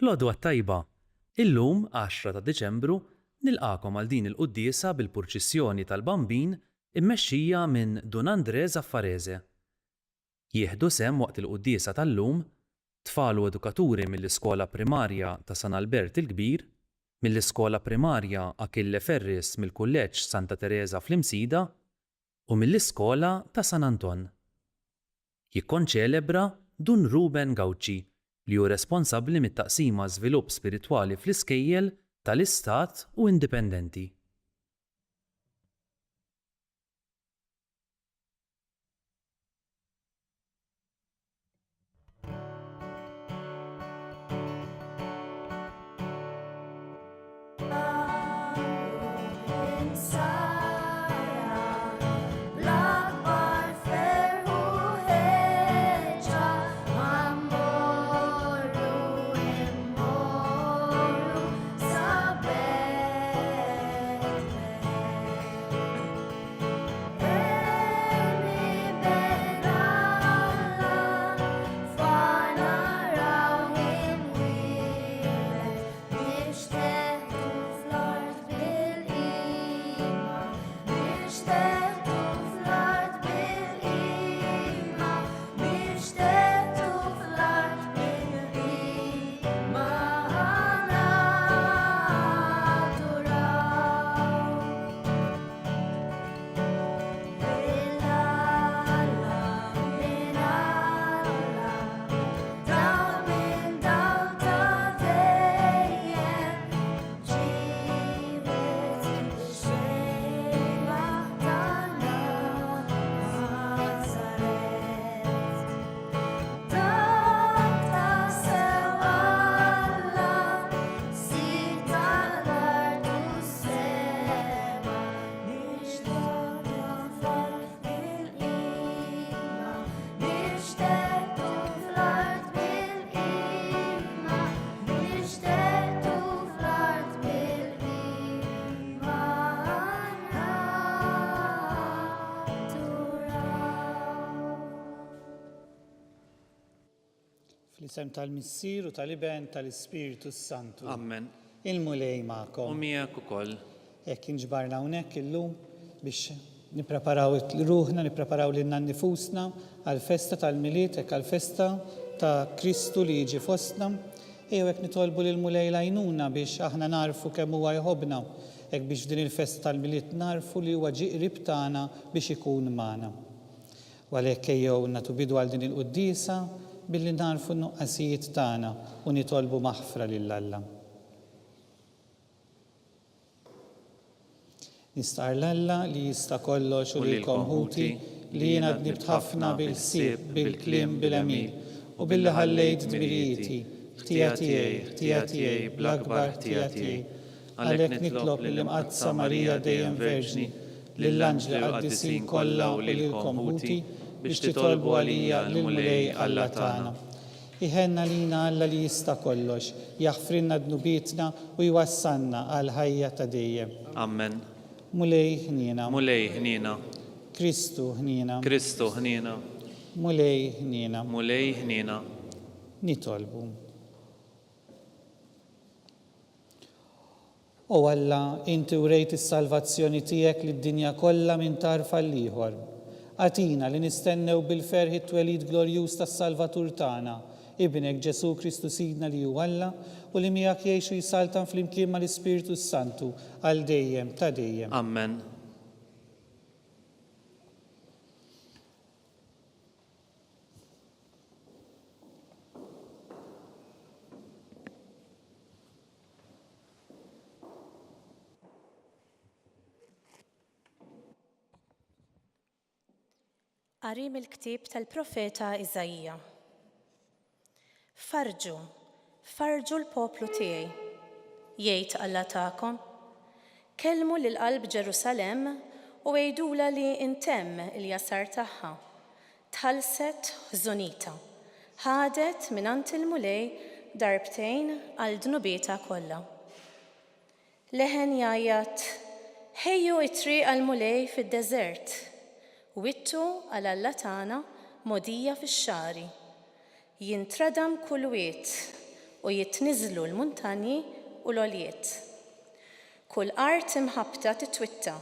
L-għodwa tajba, illum 10 ta' Diċembru nilqakom għal din il-quddiesa bil-purċissjoni tal-Bambin immexxija minn Dun André Zaffarese. Jieħdu sehem waqt il-quddiesa tal-lum tfal u edukaturi mill-Iskola Primarja ta' San Albert il-Kbir, mill-Iskola Primarja Achille Ferris mill-Kulleġġ Santa Teresa fl-Imsida u mill-Iskola ta' San Anton. Jikkonċelebra Dun Ruben Gawċi li hu responsabbli mit-taqsima żvilupp spiritwali fl-iskejjel tal-Istat u indipendenti. Fl-isem tal-Missier u tal-Iben tal-Ispiritu Santu. Amen. Il-mulej ma'kom. U miegħek ukoll. Hekk inġbarna hawnhekk illum biex nippreparaw ruħna, nippreparaw lilna nnifusna għall-festa tal-Miliet, hekk għall-festa ta' Kristu li jiġi fostna. Ejjew hekk nitolbu lill-mulej għajnuna biex aħna narfu kemm huwa jħobbna, hekk biex f'din il-festa tal-Miliet narfu li huwa ġie qrib tagħna biex ikun magħna. U għalhekk ejjew nagħtu bidu għal din il-quddiesa billi narfu n-nuqqasijiet tagħna u nitolbu maħfra lill-Alla. Nistaqar l-Alla li jista' kollox u lilkom ħuti li jiena dnibt ħafna bil-ħsieb, bil-kliem, bil-għemil u billi ħallejt dmirijieti, ħtija tiegħi, bl-akbar ħtija tiegħi. Għalhekk nitlob lill-Imqaddsa Marija dejjem Verġni, lill-Anġli qaddisin kollha u lilkom ħuti biex titolbu għalija l-mulej Alla tagħna. Iħenna lina Alla li jista' kollox, jaħfrinna dnubietna u jwassalna għal ħajja ta' dejjem. Amen. Mulej ħniena. Mulej ħniena. Kristu ħniena. Kristu ħniena. Mulej ħniena. Mulej ħniena. Nitolbu. O Alla, inti urejt is-salvazzjoni tiegħek lid-dinja kollha minn tarfa l-ieħor. Għatina li nistennew bil-ferħ it-twelid glorjuż tas-Salvatur tagħna, Ibnek Ġesu Kristu Sidna li hu Alla u li miegħek jgħixu jsaltan flimkien mal-Ispiritu Santu għal dejjem ta' dejjem. Amen. Qari mill-ktieb tal-profeta Iżajja. Farġu l-poplu tiegħi, jgħid Alla tagħkom, kellmu lil qalb Ġerusalemm u għejdula li intemm il-jasar tagħha. Tħallset ħżonita, ħadet minant il-mulej darbtejn għal dnubieta kollha. Leħen jgħajjat, ħejju it-triq għal-mulej fid-deżert, wittu għal-Alla tagħna modija fix-xari. Jintradam kull wiet u jitniżlu l-muntanji u l-għoljiet. Kull art imħabbta titwitta.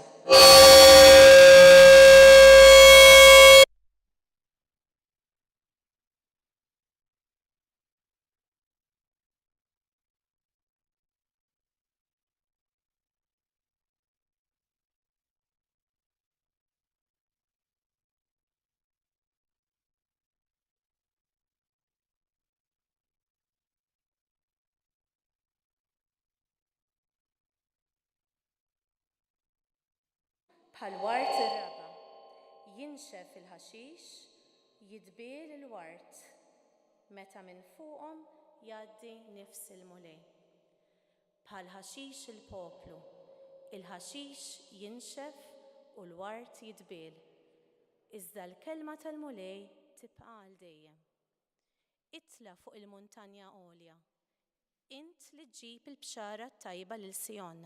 Bħal-wart ir-raba, jinxef il-ħaxix, jitbiel il-wart, meta minn fuqhom jgħaddi nifs il-mulej. Bħal-ħaxix il-poplu, il-ħaxix jinxef u l-wart jitbiel. Iżda l-kelma tal-mulej tibqa' għal dejjem. Itla fuq il-muntanja għolja, int li ġġib il-bxara tajba lil Sion.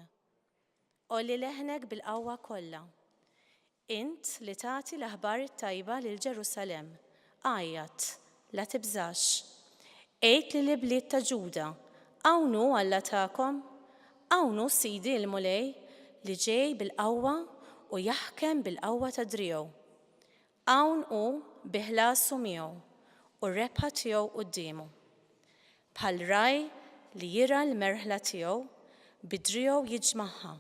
Olli leħnek bil-qawwa kollha. Int li tagħti l-aħbar tajba lil Ġerusalemm, għajjat, la tibżax. Għid li bliet ta' Ġuda, hawn hu Alla tagħkom, hawn hu Sidi l-mulej li ġej bil-qawwa u jaħkem bil-qawwa ta' driegħu. Hawn hu bi ħlasu miegħu u r-rebħa tiegħu qudiemu. Bħal raj li jira l-merħla tiegħu bidriegħu jiġmagħha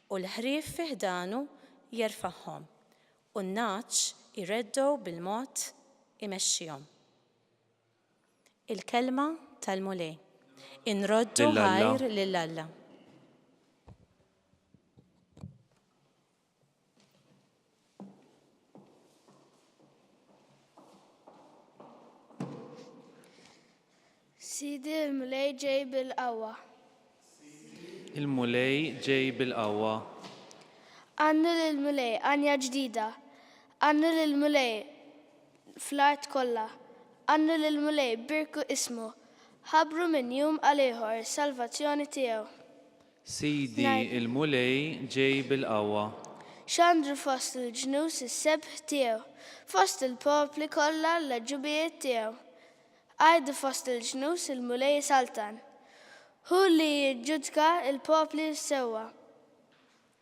u l-ħrief fi ħdanu jerfa'hom u n-naċ ireddew bil-mod imexxihom. Il-kelma tal-mulej. Inroddu ħajr lil Alla. Sidi l-mulej ġej bil-qawwa. Il-mulej ġej bil-qawwa. Għannu l-mulej għanja ġdida. Għannu l-mulej fl-art kollha. Għannu l-mulej birku ismu. Ħabru minn jum għal-ieħor salvazzjoni tiegħu. Sidi il-mulej ġej bil-qawwa. Xandru fost il-ġnus is-sebħ tiegħu. Fost il-popli kollha l-ġubijiet tiegħu. Għajdu fost il-ġnus il-mulej saltan. Hu li jiġġudka il-popli sewwa.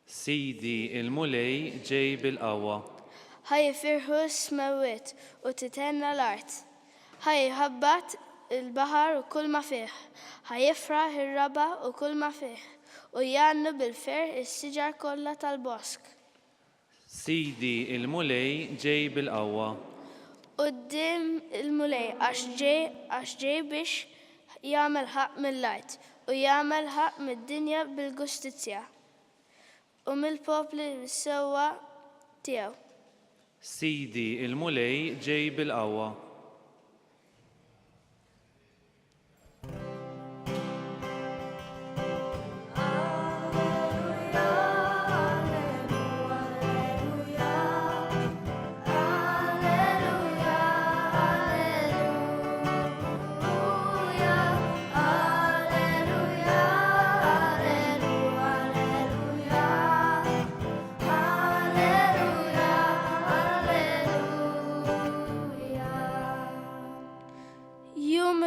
Sidi il-mulej ġej bil-qawwa. Ħajfirħu s-smawiet u titenna l-art. Ħajħabbat il-bahar u kull ma fih. Ħajifraħ ir-raba u kull ma fih. U jannu bil-fer is-siġar kollha tal-bosk. Sidi il-mulej ġej bil-qawwa. Qudiem il-mulej għax ġej biex jagħmel ħaq mill-art u jagħmel ħaq mid-dinja bil-ġustizzja u mill-popli sewwa tiegħu. Sidi il-mulej ġej bil-qawwa.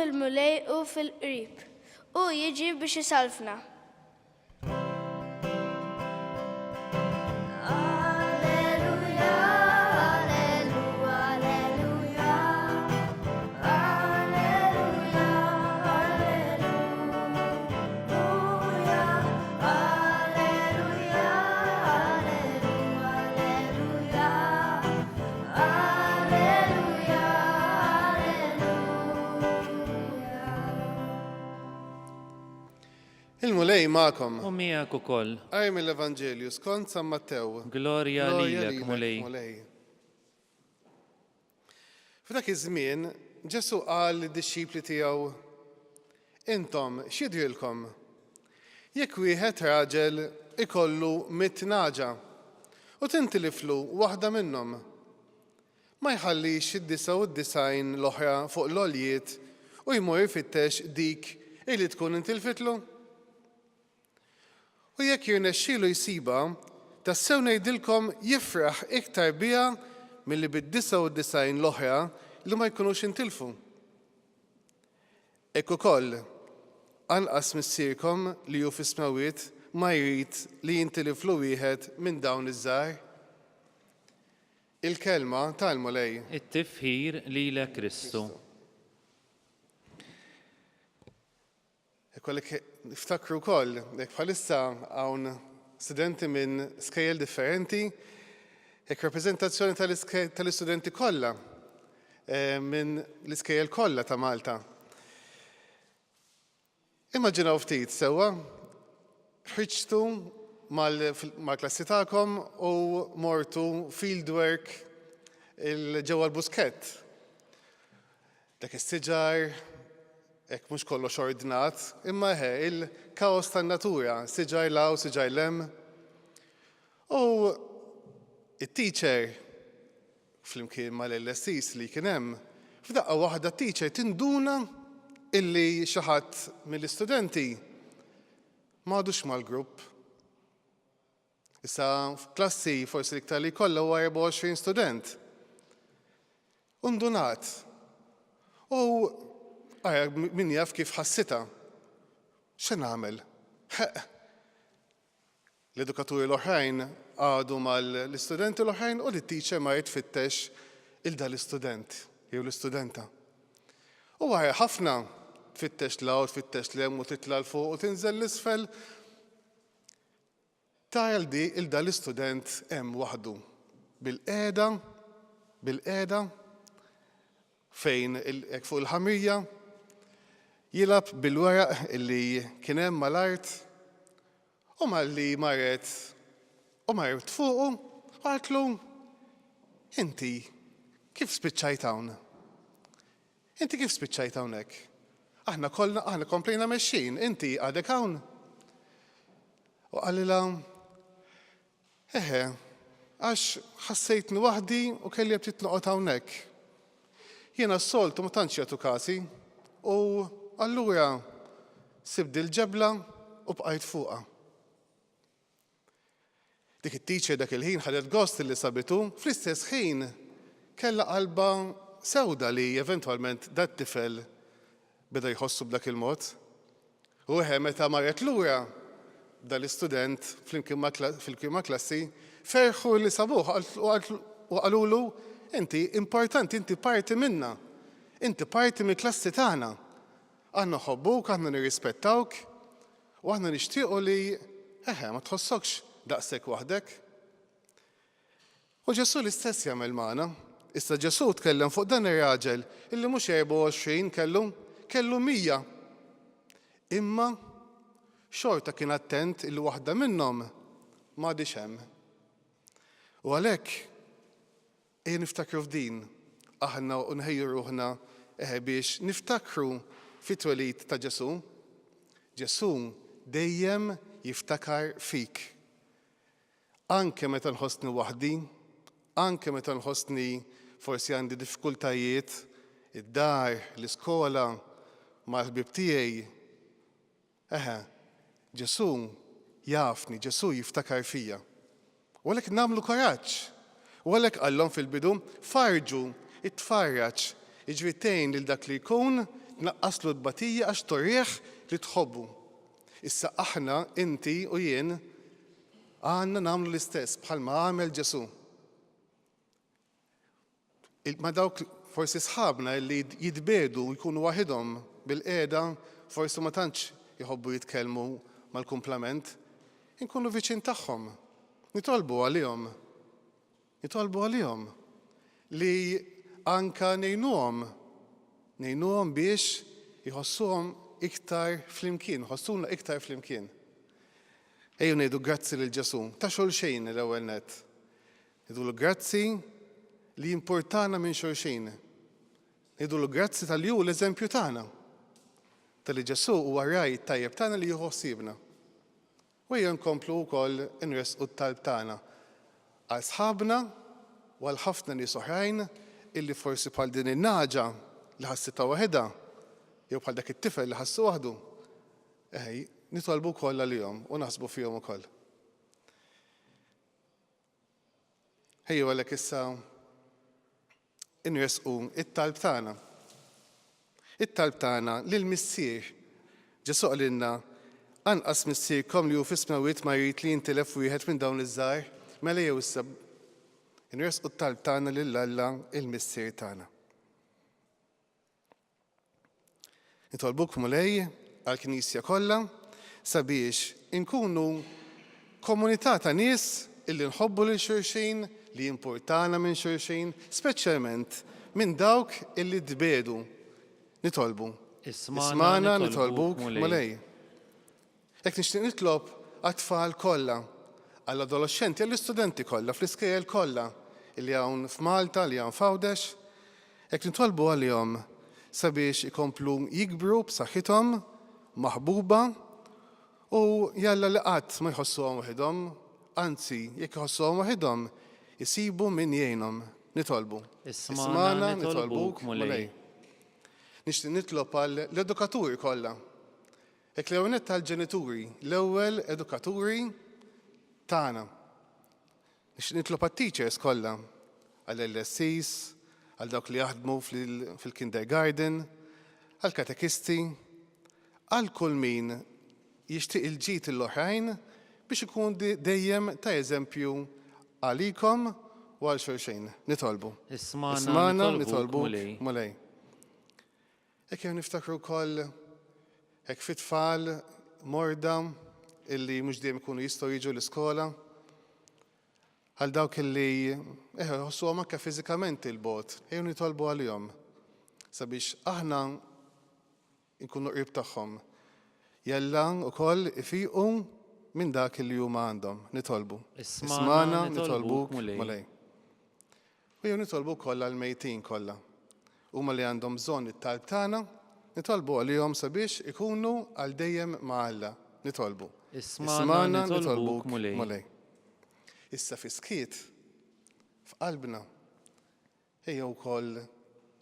Il-mulej u fil-qrib u jiġi biex isalfna. Il-mulej ma'kom. U miegħek ukoll. Qari mill-Evanġelju skont San Mattew. Glorja lilek, mulej. F'dak iż-żmien Ġesu qal lid-dixxipli tiegħu: Intom x'jidrilkom? Jekk wieħed raġel ikollu 100 naġa u tintiliflu waħda minnhom, ma jħallix id-99 l-oħra fuq l-għoljiet u jmur jfittex dik li tkun intilfitlu? U jekk jirnexxielu jsiba, tassew ngħidilkom jifraħ iktar biha milli bid-99 l-oħra li ma jkunux intilfu. Hekk ukoll anqas missierkom li hu fis-smawiet ma jrid li jintiliflu wieħed minn dawn iż-żgħar. Il-kelma tal-mulej. it-tifħir lilek Kristu. Kollek niftakru wkoll jekk bħalissa hawn studenti minn skejjel differenti, jekk rappreżentazzjoni tal-istudenti kollha minn l-iskejjel kollha ta' Malta. Immaġinaw ftit sewwa ħriġtu mal-klassi tagħkom u mortu fieldwork ġewwa l-buskett. Dak is-siġar hekk mhux kollox ordnat, imma il-kaos tan-natura, siġar law, siġar lem. U it-teacher flimkien mal-LSIs li kien hemm, f'daqqa waħda t-teacher tinduna illi xi ħadd mill-istudenti m'għadux mal-grupp. Issa f'klassi forsi l-iktar li kollha huwa 24 student. Undunat. U min jaf kif ħassita. X'en nagħmel? L-edukaturi l-oħrajn għadu mal-istudenti l-oħrajn u l-teacher ma jitfittex il-da l-istudent jew l-istudenta. U għara ħafna tfittex law, tfittex lem u titla l-fuq u tinżel l-isfel. Tara il-da l-istudent hemm waħdu bil-qiegħda fejn hekk fuq il-ħamrija jilab bil-waraq illi kien hemm mal-art u malli marret fuqu u għaltlu inti kif spiċċajt hawn? Inti kif spiċċajt hawnhekk? Aħna komplejna mexxin, inti għadek hawn? U qalilha għax ħassejtni waħdi u kelli bdiet noqgħod hawnhekk. Jiena s-soltu ma tantx jagħtu kasi u allura sibt il-ġebla u bqajt fuqha. Dik it-teacher dak il-ħin ħadet gost li sabitu, fl-istess ħin kellha qalba sewda li eventwalment dat tifel beda jħossu b'dak il-mod. U meta marret lura dal-istudent flimkien ma' klassi ferħu li sabuh u qalulu inti importanti, inti parti minna, inti parti mill-klassi tagħna. Aħna ħobbuk, aħna nirrispettawk u aħna nixtiequ li ma tħossokx daqshekk waħdek. U Ġesu l-istess jagħmel magħna. Issa Ġesu tkellem fuq dan ir-raġel illi mhux 24 kellu 100. Imma xorta kien attent illi waħda minnhom m'għadix hemm. U għalhekk niftakru f'din aħna u nħejju ruħna biex niftakru fit-twelid ta' Ġesu. Ġesu dejjem jiftakar fik. Anke meta nħossni waħdi, anke meta nħossni forsi għandi diffikultajiet, id-dar, l-iskola, mal-ħbib tiegħi. Ġesu jafni, Ġesu jiftakar fija. U għalhekk nagħmlu karaġġ. U għalhekk qallhom fil-bidu farġu, itfarraġ, iġritejn lil dak li jkun naqqaslu d-batija għax torrieħ li tħobbu. Issa aħna, inti u jien, għandna nagħmlu l-istess bħalma għamel Ġesu. Ma dawk forsi sħabna li jitbedu u jkunu waħedhom bil-qiegħda forsi ma tantx jħobbu jitkellmu mal-kumplament, inkunu viċin tagħhom. Nitolbu għalihom li anka ngħinuhom biex jħossuhom iktar flimkien, ħossuna iktar flimkien. Ejju ngħidu grazzi lil Ġesu ta' xulxejn l-ewwel nett. Ngħidulu grazzi li importana minn xulxejn. Ngħidulu grazzi tal-li hu l-eżempju tagħna. Tal-li Ġesu huwa rajt tajjeb tagħna li jieħu ħsiebna. U ejju nkomplu wkoll inresqu t-talb tagħna għal sħabna u għal ħafna nies oħrajn illi forsi bħal din in-naġa li ħassitha waħedha jew bħal dak it-tifel li ħassu waħdu. Nitolbu wkoll għalihom u naħsbu fihom ukoll. Ejju għalhekk issa inresqu it-talb tagħna. It-talb tagħna lill-missier Ġesu għalilna, anqas missierkom li hu fis-smawiet ma jrid li jintilef wieħed minn dawn iż-żgħar, mela jew issa inresqu t-talb tagħna lil Alla il-missier tagħna. Nitolbuk mulej għall-Knisja kollha sabiex inkunu komunità ta' nies illi nħobbu lil xulxin, li jimpurtana minn xulxin, speċjalment minn dawk illi dbedu. Nitolbu. Ismana nitolbuk mulej. Jekk nixtieq nitlob għat-tfal kollha, għall-adolescenti, għall-istudenti kollha, fl-iskejjel kollha illi hawn f'Malta, li hawn f'Għawdex, jekk nitolbu għalihom sabiex ikomplu jikbru b'saħħithom, maħbuba, u jalla li qatt ma jħossuhom waħedhom, anzi jekk jħossuhom waħedhom, jisibu min jgħinhom. Nitolbu. Ismana nitolbuk mulej. Nixtieq nitlob għall-edukaturi kollha. Jekk l-ewwel tal-ġenituri, l-ewwel edukaturi tagħna. Nixtieq nitlob għat-teachers kollha, għall-LSCs, għal dawk li jaħdmu fil-kindergarten, għall-katekisti, għal kull min jixtieq il-ġid l-oħrajn biex ikun dejjem ta' eżempju għalikom u għal xulxin. Nitolbu. Ismana nitolbu mulej. Jekk jew niftakru wkoll hekk fit-tfal morda illi mhux dejjem ikunu jistgħu jiġu l-iskola, għal dawk illi ħossuhom anke fiżikament il-bogħod, jew nitolbu għalihom sabiex aħna nkunu qrib tagħhom. Jella wkoll ifiqu minn dak li huma għandhom. Nitolbu. Ismana nitolbuk mulej. U jew nitolbu kollha l-mejtin kollha. Huma li għandhom bżonn it-talb tagħna, nitolbu għalihom sabiex ikunu għal dejjem ma' Alla. Nitolbu. Ismana nitolbuk mulej. Issa fi skiet f'qalbna ejja wkoll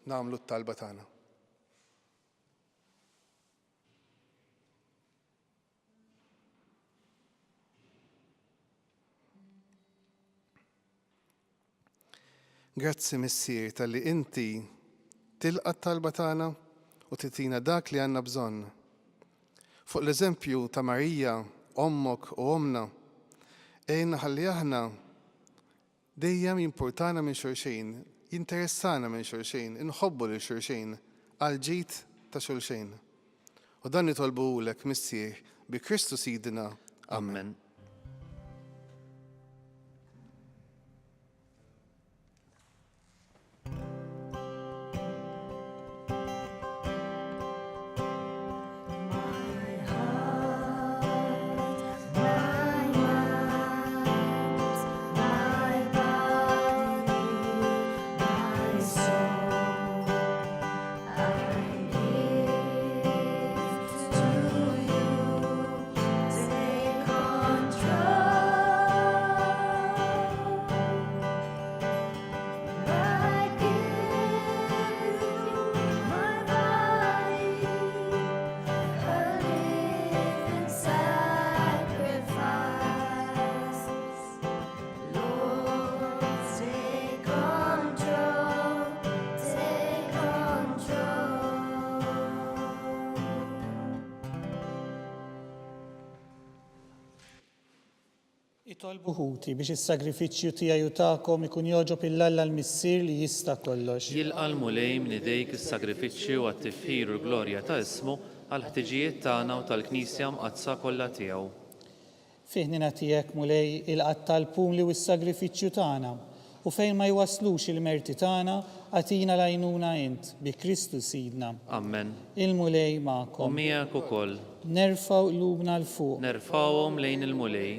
nagħmlu t-talba tagħna. Grazzi missier tal-li inti tilqa t-talba tagħna u titina dak li għandna bżonn. Fuq l-eżempju ta' Marija, ommok u omna, ejna ħalli aħna dejjem jimpurtana minn xulxin, jinteressana minn xulxin, inħobbu lil xulxin, għal ġid ta' xulxin. U dan nitolbulek missier bi Kristu Sidina. Amen. Itolbu ħuti biex is-sagrifiċċju tiegħi u tagħkom ikun jogħġob il-Alla l-missier li jista' kollox. Jilqa' l-mulej minn idejk is-sagrifiċċju għat-tifħir u l-glorja ta' ismu għal ħtiġijiet tagħna u tal-Knisja mqazza kollha tiegħu. Fih nagħtihek mulej il-qatt tal-pum li hu s-sagrifiċċju tagħna u fejn ma jwaslux il-merti tagħna għatina l-għajnuna int bi Kristu Sidna. Amen. Il-mulej U magħkom. miegħek ukoll. Nerfgħu qlubna l fuq. Nerfgħuhom lejn il-mulej.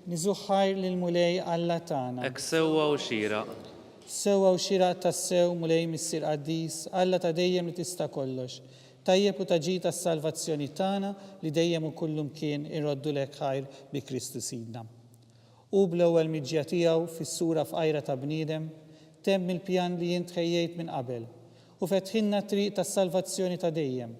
Niżuħħar lill-mulej Alla tagħna. Hekk sewwa u xieraq. Sewwa u xieraq tas-sew mulej missier qaddis, Alla ta' dejjem li tista' kollox. Tajjeb u taġi tas-salvazzjoni tagħna li dejjem u kullum kien irroddu lek ħajr bi Kristu Sidna. U bl-ewwel miġja tiegħu fis-sura f'qajra ta' bniedem, temm il-pjan li jien tħejjejt minn qabel u fetħilna triq tas-salvazzjoni ta' dejjem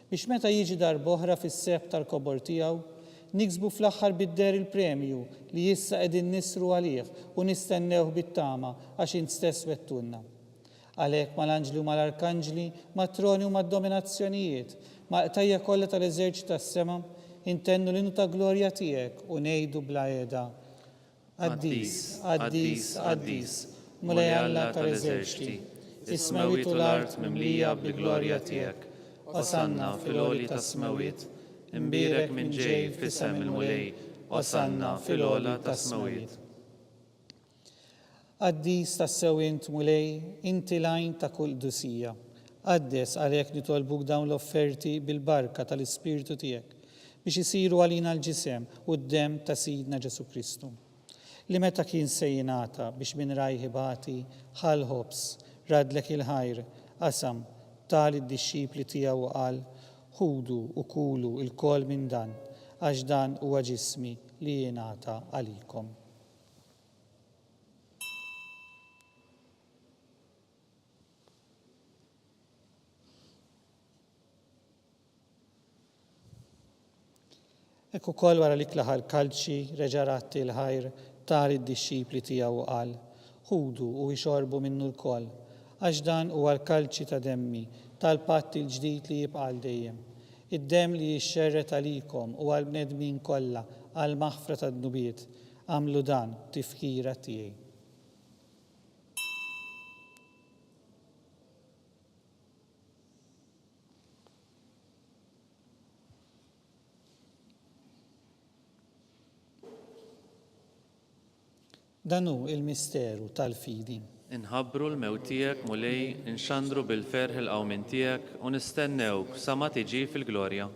biex meta jiġi darb'oħra fis-seħħ tal-kobor tiegħu niksbu fl-aħħar bid-der il-premju li issa qegħdin nisru għalih u nistennewh bit-tama għax int stess wettunna. Għalhekk mal-anġli u mal-arkanġli, mat-troni u mad-dominazzjonijiet, maqtajja kollha tal-eżerċit tas-sema, intennu l-inu ta' glorja tiegħek u ngħidu bla qiegħda. Qaddis, qaddis, qaddis, mulej Alla tal-eżerċiti, is-smawiet u l-art mimlija bil-glorja tiegħek. Osanna fil-għoli tas-smawiet, imbierek minn ġej f'isem il-mulej, osanna fil-għola tas-smawiet. Qaddis tas-sewwient mulej, inti lajn ta' kull dusija. Qaddes għalhekk nitolbuk dawn l-offerti bil-barka tal-Ispirtu tiegħek biex isiru għalina l-ġisem u d-dem ta' Sidna Ġesu Kristu. Li meta kien se jingħata biex minn rajhi bati ħalħobs radlek il-ħajr qasam tal id-dixxipli tiegħu qal ħudu u kulu il-kol minn dan għax dan huwa ġismi li jingħata għalikom. Ekku kol wara li klaħal kalċi reġaratti l-ħajr tal id-dixxipli tiegħu qal ħudu u jxorbu minnu l-kol għax dan huwa l-kalċi ta' demmi tal-patt il-ġdid li jibqa' dejjem. Id-demm li jixxerret għalikom u għall-bnedmin kollha għal maħfra tad-nubiet għamlu dan tifkira tiegħi. Dan hu il-misteru tal-fidi. Inħabbru l-mewt tiegħek mulej, inxandru bil-ferħ il-qawmin tiegħek u nistennewk sa ma tiġi fil-glorja.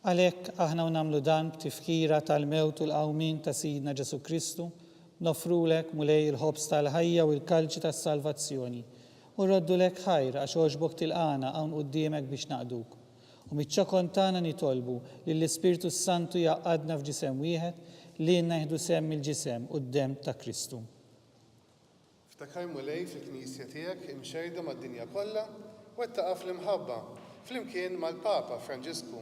Għalhekk aħna nagħmlu dan b'tifkira tal-mewt u l-qawmin ta' Sidna Ġesu Kristu, nofrulek mulej il-ħobs tal-ħajja u l-kalċi tas-salvazzjoni. U rroddulek ħajr għax għoġbok tilqana hawn quddiemek biex naqduk. U miċ-ċokon tagħna nitolbu li l-Ispirtu Santu jaqgħadna f'ġisem wieħed li neħdu sem il-ġisem u d-dem ta' Kristu. Ftakar mulej fil-Knisja tiegħek imxejda mad-dinja kollha u ttaqa' fl-imħabba flimkien mal-Papa Franġisku,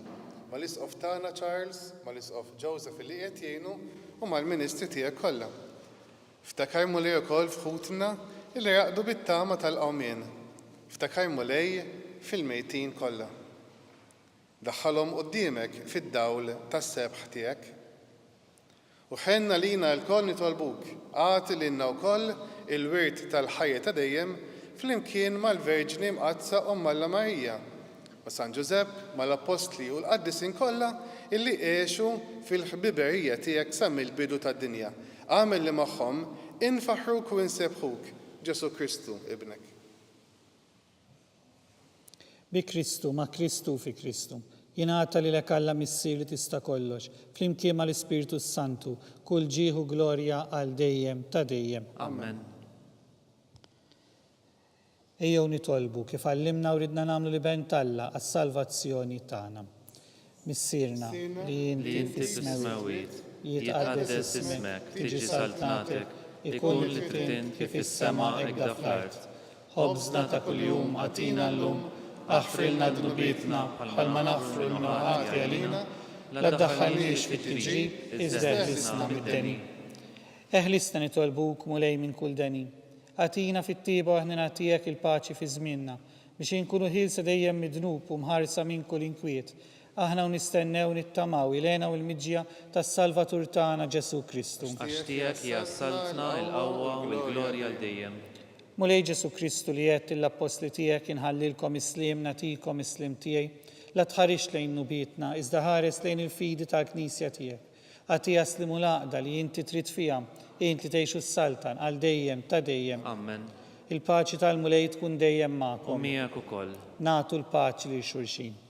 mal-Isqof tagħna Charles, mal-Isqof Joseph li qed jgħinu u mal-Ministri tiegħek kollha. Ftakar mulej ukoll f'ħutna li jaqdu bit-tama tal-qawmien. Ftakar mulej fil-mejtin kollha. Daħħalhom quddiemek fid-dawl tas-sebħ tiegħek. U ħenna lina l-koll nitolbuk, għati lilna wkoll il-wirt tal-ħajja ta' dejjem flimkien mal-Verġni mqazza Alla Marija, u San Ġusepp mal-Apostli u l-qaddisin kollha illi għexu fil-ħbiberija tiegħek sa mill-bidu tad-dinja. Għamel li magħhom infaħruk u insebħuk Ġesu Kristu ibnek. Bi Kristu, ma' Kristu fi Kristu. Jingħata lilek Alla missir li tista' kollox, flimkien mal-Ispirtu Santu, kull ġieħu glorja għal dejjem ta' dejjem. Amen. Ejjew nitolbu kif għallimna u ridna nagħmlu li bent Alla għas-salvazzjoni tagħna. Missirna li inti fis-smawiet, jitqaddes ismek, tiġi saltnatek, ikun li trid kif is-sema hekk fl-art. Ħobżna ta' kuljum għatina llum, aħfrilna dnubietna bħalma naħfru l-minħati għalina, la ddaħħalniex fit-tiġib, iżda eħlisna mid-deni. Eħlisna nitolbuk mulej minn kull deni. Għatina fit-tiba aħna nagħtijek il-paċi fi żmienna biex inkunu ħilsa dejjem midnub u mħarsa minn kull inkwiet. Aħna nistennew nittamaw ilena u l-miġġija tas-Salvatur tagħna Ġesu Kristu. Għax tiegħek hija s-saltna, il-qawwa u l-glorja l dejjem. Mulej Ġesu Kristu li qed l-apostli tiegħek inħallilkom islim nagħtikom islim tiegħi, la tħarix lejn nubietna, iżda ħares lejn il-fidi tal-Knisja tiegħek. Għatija slimu laqda li inti trid fiha, inti tgħixu s-saltan għal dejjem ta' dejjem. Amen. Il-paċi tal-mulej tkun dejjem U magħkom. miegħek ukoll. Nagħtu l-paċi lil xulxin.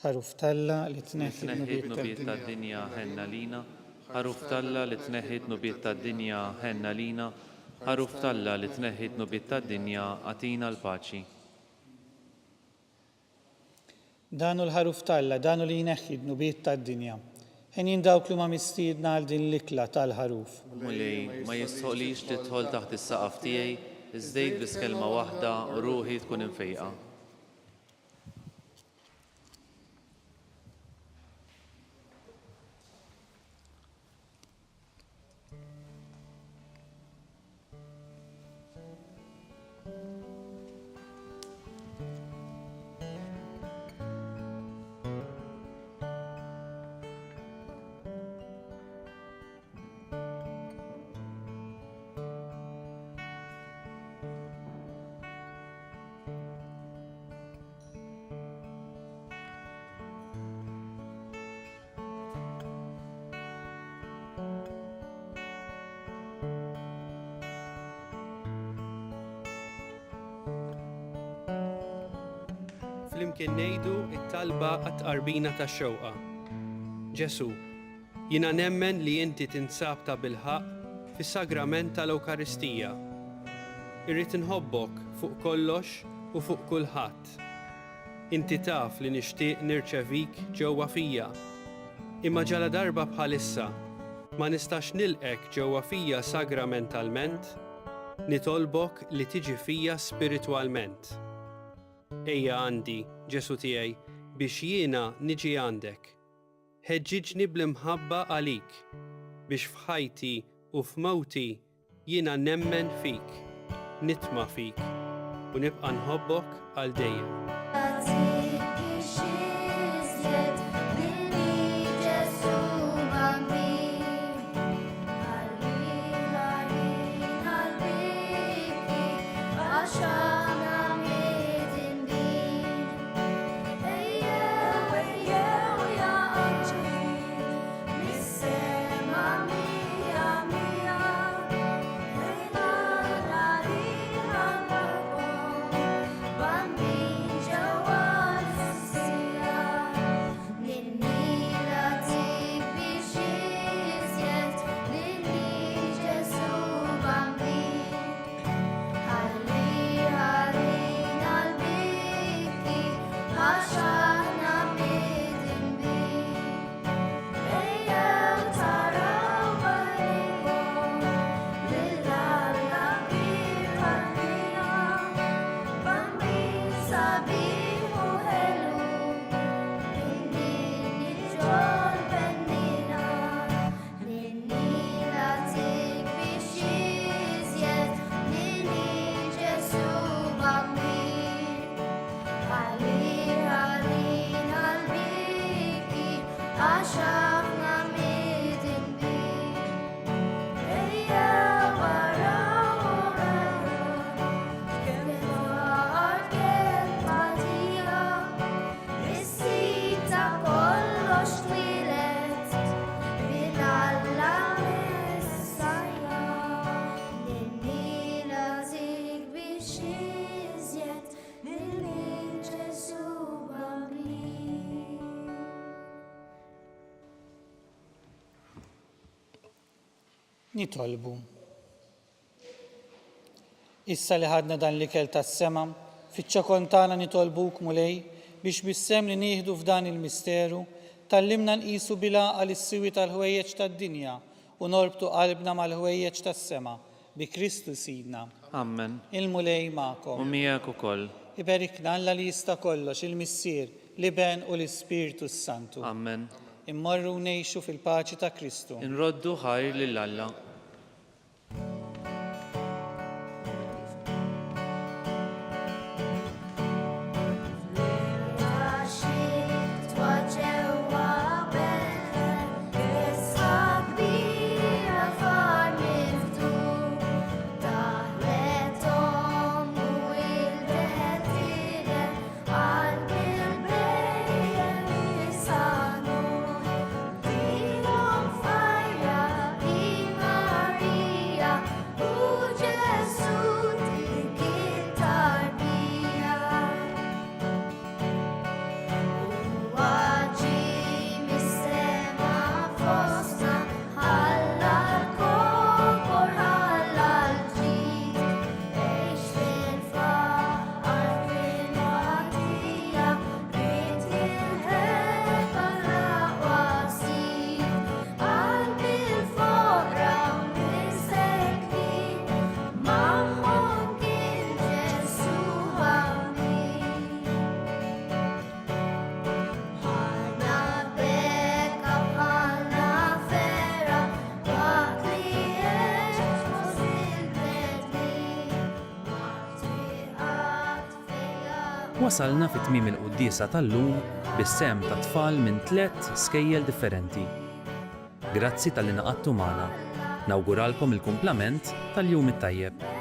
ħaruf talla li tneħħi Tneħħid nubiet tad-dinja ħenna lina, ħaruf talla li tneħħid nubiet tad-dinja ħenna lina, ħaruf talla li tneħħid nubiet tad-dinja għatina l-paċi. Danu l-ħaruf talla, danu li jneħħi nubiet tad-dinja. Ħenin dawk li ma mistiedna għal din l-ikla tal-ħaruf. Mulej, ma jisħolix tidħol taħt is-saqaf tiegħi, iżdejt biss kelma waħda u ruħi tkun infejqa. flimkien ngħidu t-talba għat-tqarbina tax-xewqa. Ġesu, jiena nemmen li inti tinsab ta' bilħaq fis-sagrament tal-Ewkaristija. Irrid inħobbok fuq kollox u fuq kulħadd. Inti taf li nixtieq nirċevik ġewwa fija. Imma ġala darba bħalissa ma nistax nilqek ġewwa fija sagramentalment, nitolbok li tiġi fija spiritwalment. Ejja għandi, Ġesu tiegħi, biex jiena niġi għandek. Ħeġġiġni bl-imħabba għalik, biex f'ħajti u f'mewti jiena nemmen fik, nitma' fik u nibqa' nħobbok għal dejjem. Nitolbu. Issa li ħadna dan l-ikel tas-sema, fiċ-ċokontana nitolbuk mulej biex bissem li nieħdu f'dan il-misteru tallimna nqisu bilgħaqal is-siwi tal-ħwejjeġ tad-dinja u norbtu qalbna mal-ħwejjeġ tas-sema bi Kristu Sidna. Amen. Il-mulej magħkom. U miegħek ukoll. Iberikna Alla li jista' kollox il-Missier, l-Iben u l-Ispiritu Santu. Amen. Immorru ngħixu fil-paċi ta' Kristu. Inroddu ħajr lil Alla. Wasalna fit-tmiem il-quddiesa tal-lum bis-sem ta' tfal minn 3 skejjel differenti. Grazzi tal-li naqadtu magħna. Nawguralkom il-kumplament tal-jum it-tajjeb.